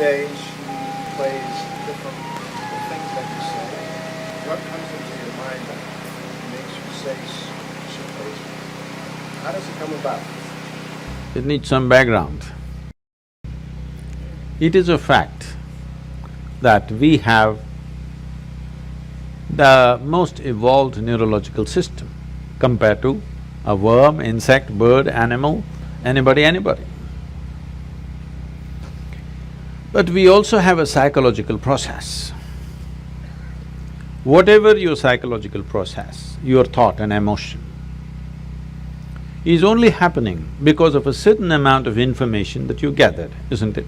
stage, he plays different things that you say. What comes into your mind that makes you say certain things? How does it come about? It needs some background. It is a fact that we have the most evolved neurological system compared to a worm, insect, bird, animal, anybody. But we also have a psychological process. Whatever your psychological process, your thought and emotion, is only happening because of a certain amount of information that you gathered, isn't it?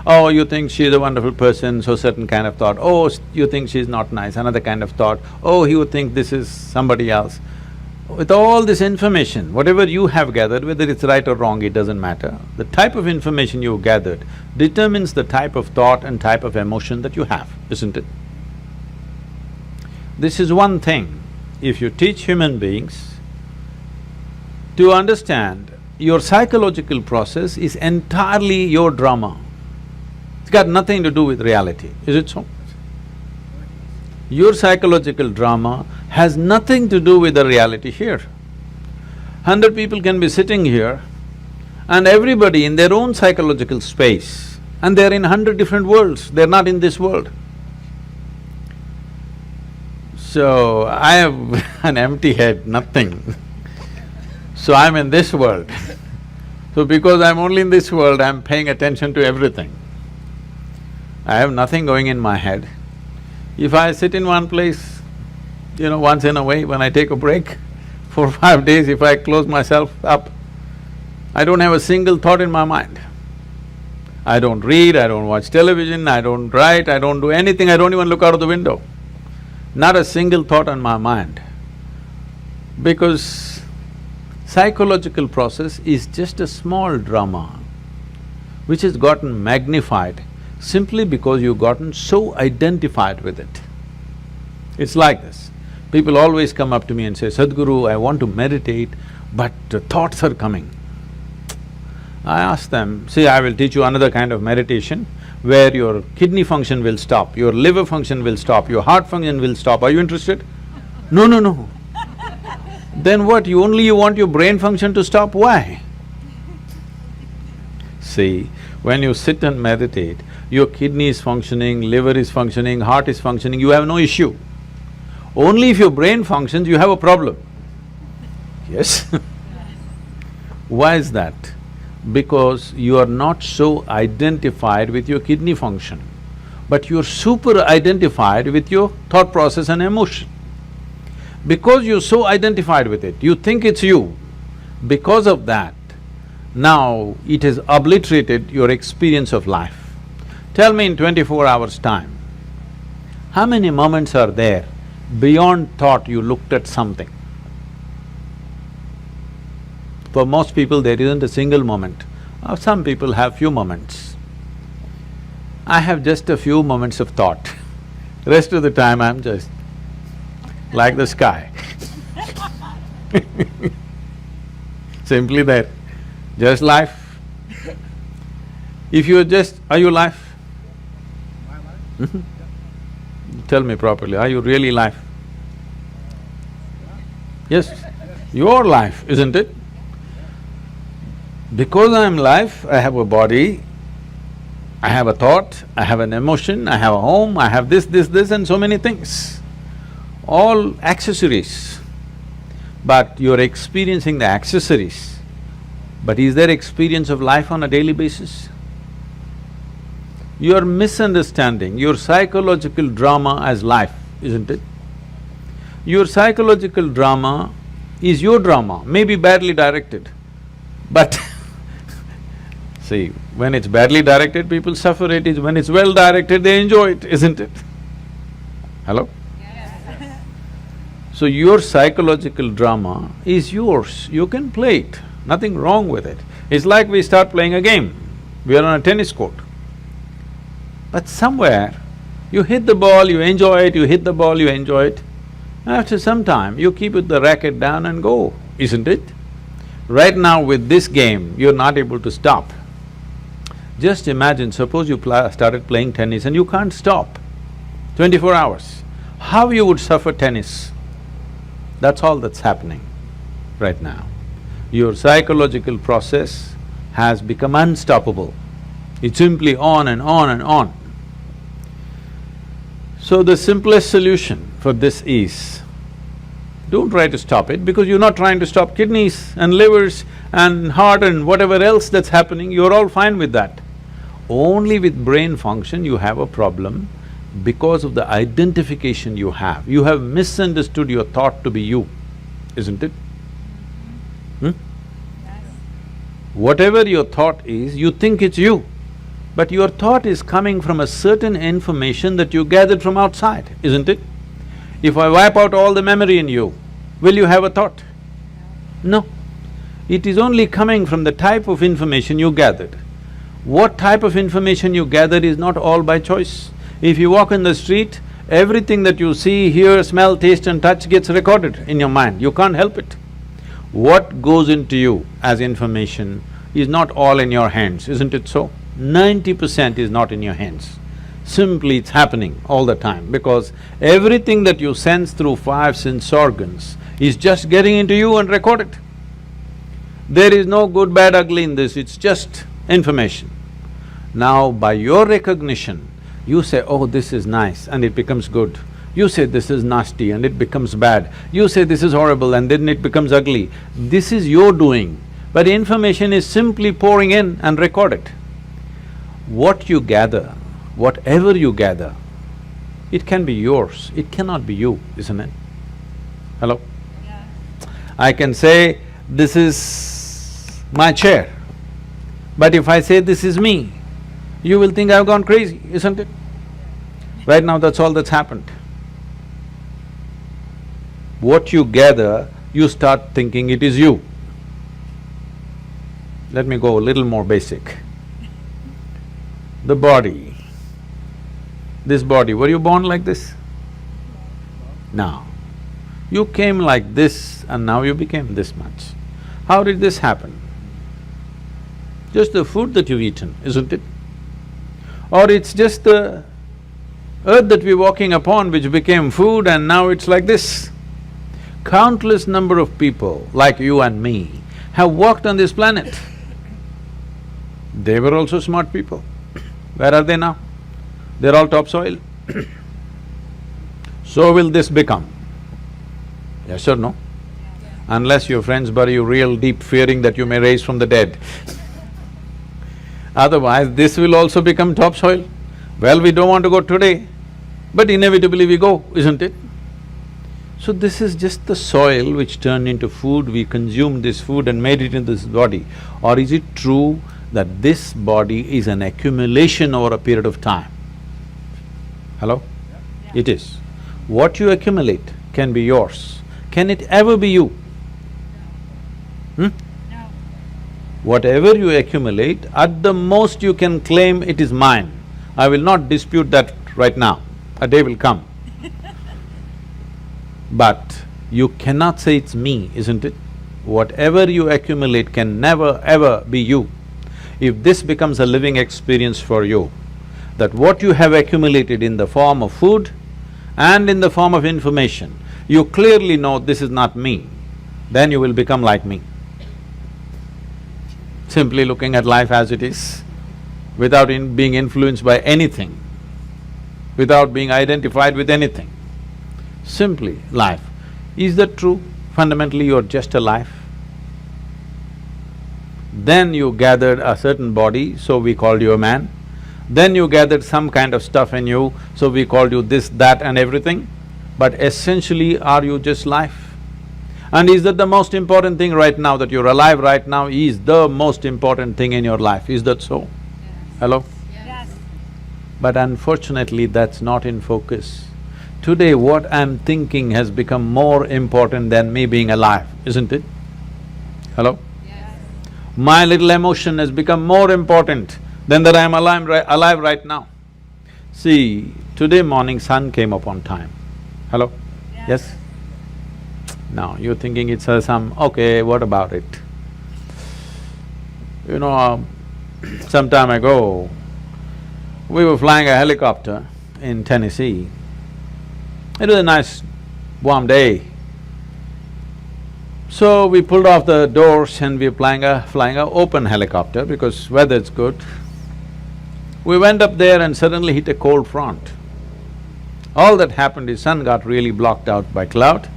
Oh, you think she's a wonderful person, so certain kind of thought. Oh, you think she's not nice, another kind of thought. Oh, you think this is somebody else. With all this information, whatever you have gathered, whether it's right or wrong, it doesn't matter. The type of information you gathered determines the type of thought and type of emotion that you have, isn't it? This is one thing, if you teach human beings to understand your psychological process is entirely your drama. It's got nothing to do with reality, is it so? Your psychological drama has nothing to do with the reality here. 100 people can be sitting here and everybody in their own psychological space, and they're in 100 different worlds, they're not in this world. So, I have an empty head, nothing. So I'm in this world. So because I'm only in this world, I'm paying attention to everything. I have nothing going in my head. If I sit in one place, once in a way, when I take a break, 4 or 5 days, if I close myself up, I don't have a single thought in my mind. I don't read, I don't watch television, I don't write, I don't do anything, I don't even look out of the window. Not a single thought on my mind. Because psychological process is just a small drama which has gotten magnified simply because you've gotten so identified with it. It's like this. People always come up to me and say, Sadhguru, I want to meditate, but the thoughts are coming. I ask them, see, I will teach you another kind of meditation where your kidney function will stop, your liver function will stop, your heart function will stop. Are you interested? No. Then what, you want your brain function to stop? Why? See, when you sit and meditate, your kidney is functioning, liver is functioning, heart is functioning, you have no issue. Only if your brain functions, you have a problem. Yes? Why is that? Because you are not so identified with your kidney function, but you're super identified with your thought process and emotion. Because you're so identified with it, you think it's you. Because of that, now it has obliterated your experience of life. Tell me in 24 hours' time, how many moments are there beyond thought you looked at something? For most people, there isn't a single moment. Some people have few moments. I have just a few moments of thought. Rest of the time, I'm just like the sky. Simply there, just life. If you're just… are you life? My life? Tell me properly, are you really life? Yes, your life, isn't it? Because I'm life, I have a body, I have a thought, I have an emotion, I have a home, I have this and so many things. All accessories. But you're experiencing the accessories. But is there experience of life on a daily basis? You're misunderstanding your psychological drama as life, isn't it? Your psychological drama is your drama, maybe badly directed, but see, when it's badly directed, people suffer it. When it's well directed, they enjoy it, isn't it? Hello? Yes. So your psychological drama is yours, you can play it, nothing wrong with it. It's like we start playing a game, we are on a tennis court. But somewhere, you hit the ball, you enjoy it, you hit the ball, you enjoy it. After some time, you keep the racket down and go, isn't it? Right now with this game, you're not able to stop. Just imagine, suppose you started playing tennis and you can't stop 24 hours. How you would suffer tennis? That's all that's happening right now. Your psychological process has become unstoppable. It's simply on and on and on. So the simplest solution for this is, don't try to stop it because you're not trying to stop kidneys and livers and heart and whatever else that's happening, you're all fine with that. Only with brain function you have a problem because of the identification you have. You have misunderstood your thought to be you, isn't it? Whatever your thought is, you think it's you, but your thought is coming from a certain information that you gathered from outside, isn't it? If I wipe out all the memory in you, will you have a thought? No. It is only coming from the type of information you gathered. What type of information you gathered is not all by choice. If you walk in the street, everything that you see, hear, smell, taste and touch gets recorded in your mind, you can't help it. What goes into you as information is not all in your hands, isn't it so? 90% is not in your hands. Simply it's happening all the time because everything that you sense through five sense organs is just getting into you and recorded. There is no good, bad, ugly in this, it's just information. Now, by your recognition, you say, oh, this is nice and it becomes good. You say this is nasty and it becomes bad. You say this is horrible and then it becomes ugly. This is your doing, but information is simply pouring in and recorded. What you gather, whatever you gather, it can be yours, it cannot be you, isn't it? Hello? Yeah. I can say, this is my chair, but if I say this is me, you will think I've gone crazy, isn't it? Right now that's all that's happened. What you gather, you start thinking it is you. Let me go a little more basic. The body, this body, were you born like this? No. You came like this and now you became this much. How did this happen? Just the food that you've eaten, isn't it? Or it's just the earth that we're walking upon which became food and now it's like this. Countless number of people like you and me have walked on this planet. They were also smart people. Where are they now? They're all topsoil. So will this become? Yes or no? Unless your friends bury you real deep, fearing that you may rise from the dead. Otherwise, this will also become topsoil. Well, we don't want to go today, but inevitably we go, isn't it? So this is just the soil which turned into food, we consumed this food and made it into this body. Or is it true that this body is an accumulation over a period of time? Hello? Yeah. It is. What you accumulate can be yours. Can it ever be you? No. Whatever you accumulate, at the most you can claim it is mine. I will not dispute that right now, a day will come. But you cannot say it's me, isn't it? Whatever you accumulate can never ever be you. If this becomes a living experience for you, that what you have accumulated in the form of food and in the form of information, you clearly know this is not me, then you will become like me. Simply looking at life as it is, without being influenced by anything, without being identified with anything. Simply life. Is that true? Fundamentally you're just a life. Then you gathered a certain body, so we called you a man. Then you gathered some kind of stuff in you, so we called you this, that and everything. But essentially, are you just life? And is that the most important thing right now, that you're alive right now is the most important thing in your life, is that so? Yes. Hello? Yes. But unfortunately, that's not in focus. Today, what I'm thinking has become more important than me being alive, isn't it? Hello? Yes. My little emotion has become more important than that I'm alive right now. See, today morning sun came up on time. Hello? Yes? Now, you're thinking it's some… okay, what about it? You know, some time ago, we were flying a helicopter in Tennessee. It was a nice warm day. So we pulled off the doors and we were flying a open helicopter because weather's good. We went up there and suddenly hit a cold front. All that happened is sun got really blocked out by cloud,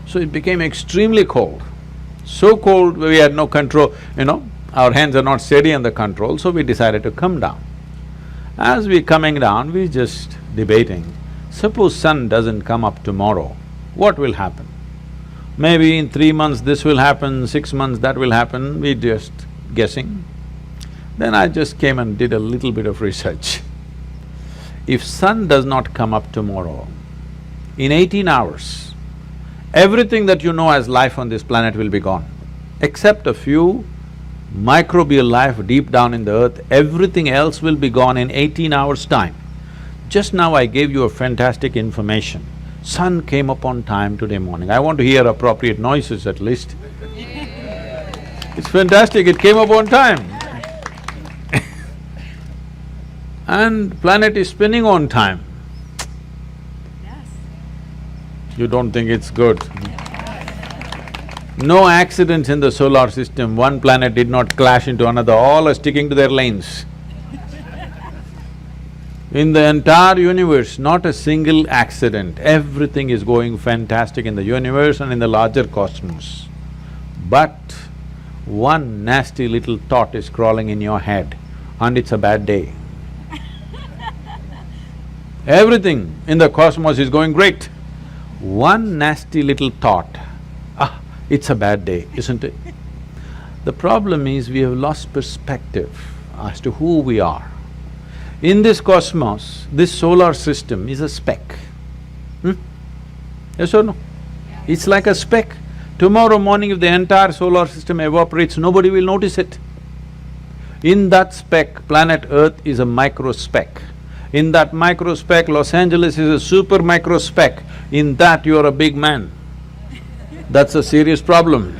so it became extremely cold. So cold we had no control, our hands are not steady on the control, so we decided to come down. As we coming down, we just debating, suppose sun doesn't come up tomorrow, what will happen? Maybe in 3 months this will happen, 6 months that will happen, we just guessing. Then I just came and did a little bit of research. If sun does not come up tomorrow, in 18 hours, everything that you know as life on this planet will be gone. Except a few microbial life deep down in the earth, everything else will be gone in 18 hours' time. Just now I gave you a fantastic information. Sun came up on time today morning. I want to hear appropriate noises at least. It's fantastic, it came up on time. And planet is spinning on time. Yes. You don't think it's good? No accidents in the solar system, one planet did not clash into another, all are sticking to their lanes. In the entire universe, not a single accident, everything is going fantastic in the universe and in the larger cosmos. But one nasty little thought is crawling in your head and it's a bad day. Everything in the cosmos is going great. One nasty little thought, it's a bad day, isn't it? The problem is we have lost perspective as to who we are. In this cosmos, this solar system is a speck. Yes or no? It's like a speck. Tomorrow morning if the entire solar system evaporates, nobody will notice it. In that speck, planet Earth is a micro speck. In that micro speck, Los Angeles is a super micro speck. In that, you're a big man. That's a serious problem.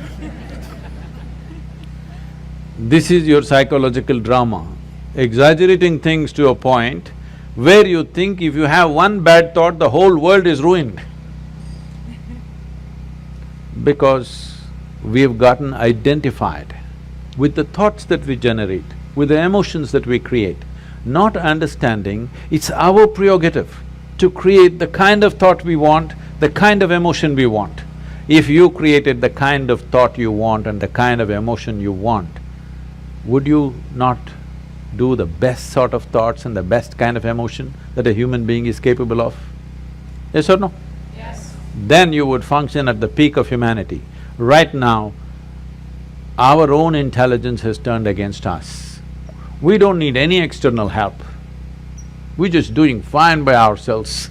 This is your psychological drama, exaggerating things to a point where you think if you have one bad thought, the whole world is ruined. Because we've gotten identified with the thoughts that we generate, with the emotions that we create, not understanding it's our prerogative to create the kind of thought we want, the kind of emotion we want. If you created the kind of thought you want and the kind of emotion you want, would you not do the best sort of thoughts and the best kind of emotion that a human being is capable of? Yes or no? Yes. Then you would function at the peak of humanity. Right now, our own intelligence has turned against us. We don't need any external help. We're just doing fine by ourselves.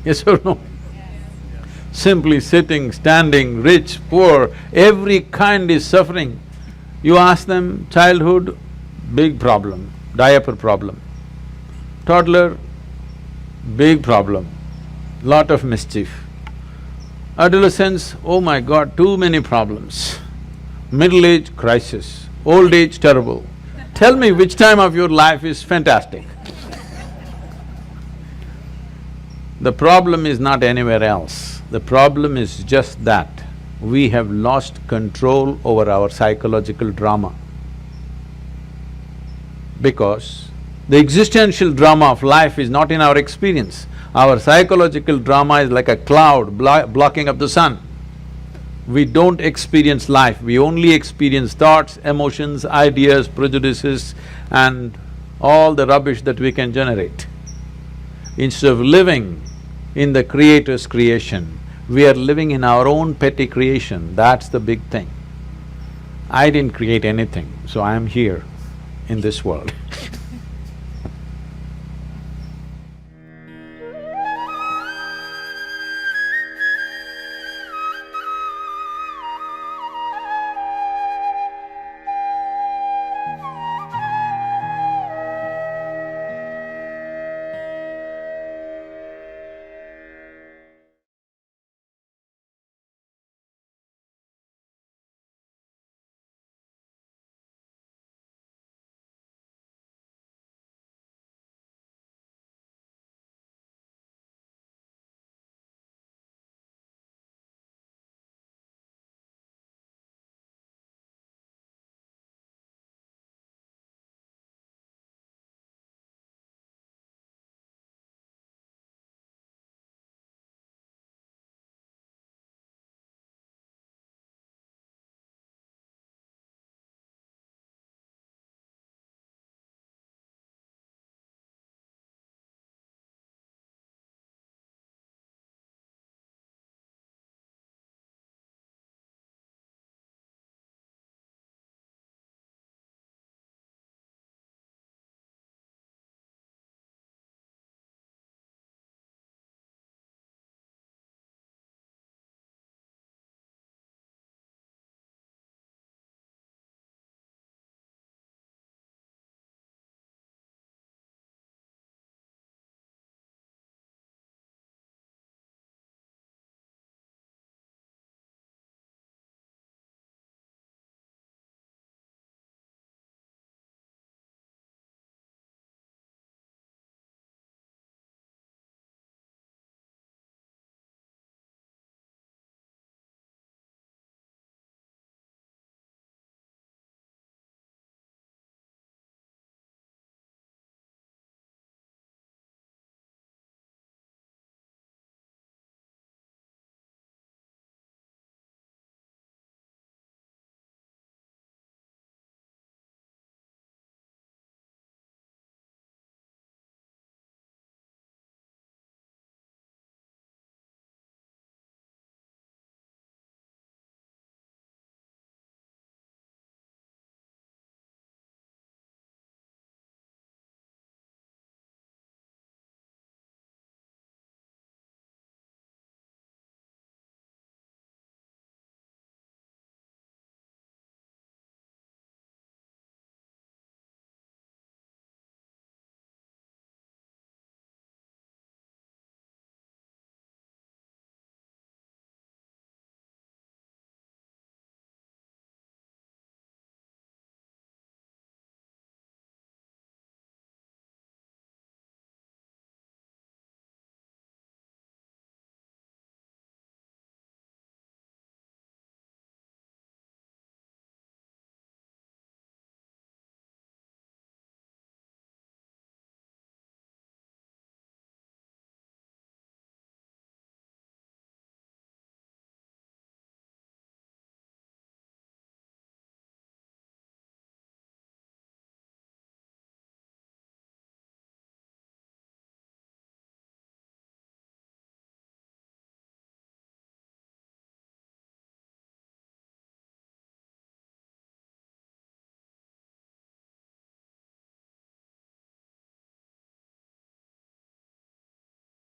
Yes or no? Simply sitting, standing, rich, poor, every kind is suffering. You ask them, childhood, big problem, diaper problem. Toddler, big problem, lot of mischief. Adolescence, oh my God, too many problems. Middle age, crisis. Old age, terrible. Tell me which time of your life is fantastic. The problem is not anywhere else. The problem is just that we have lost control over our psychological drama. Because the existential drama of life is not in our experience. Our psychological drama is like a cloud blocking up the sun. We don't experience life, we only experience thoughts, emotions, ideas, prejudices and all the rubbish that we can generate. Instead of living in the Creator's creation, we are living in our own petty creation, that's the big thing. I didn't create anything, so I am here in this world.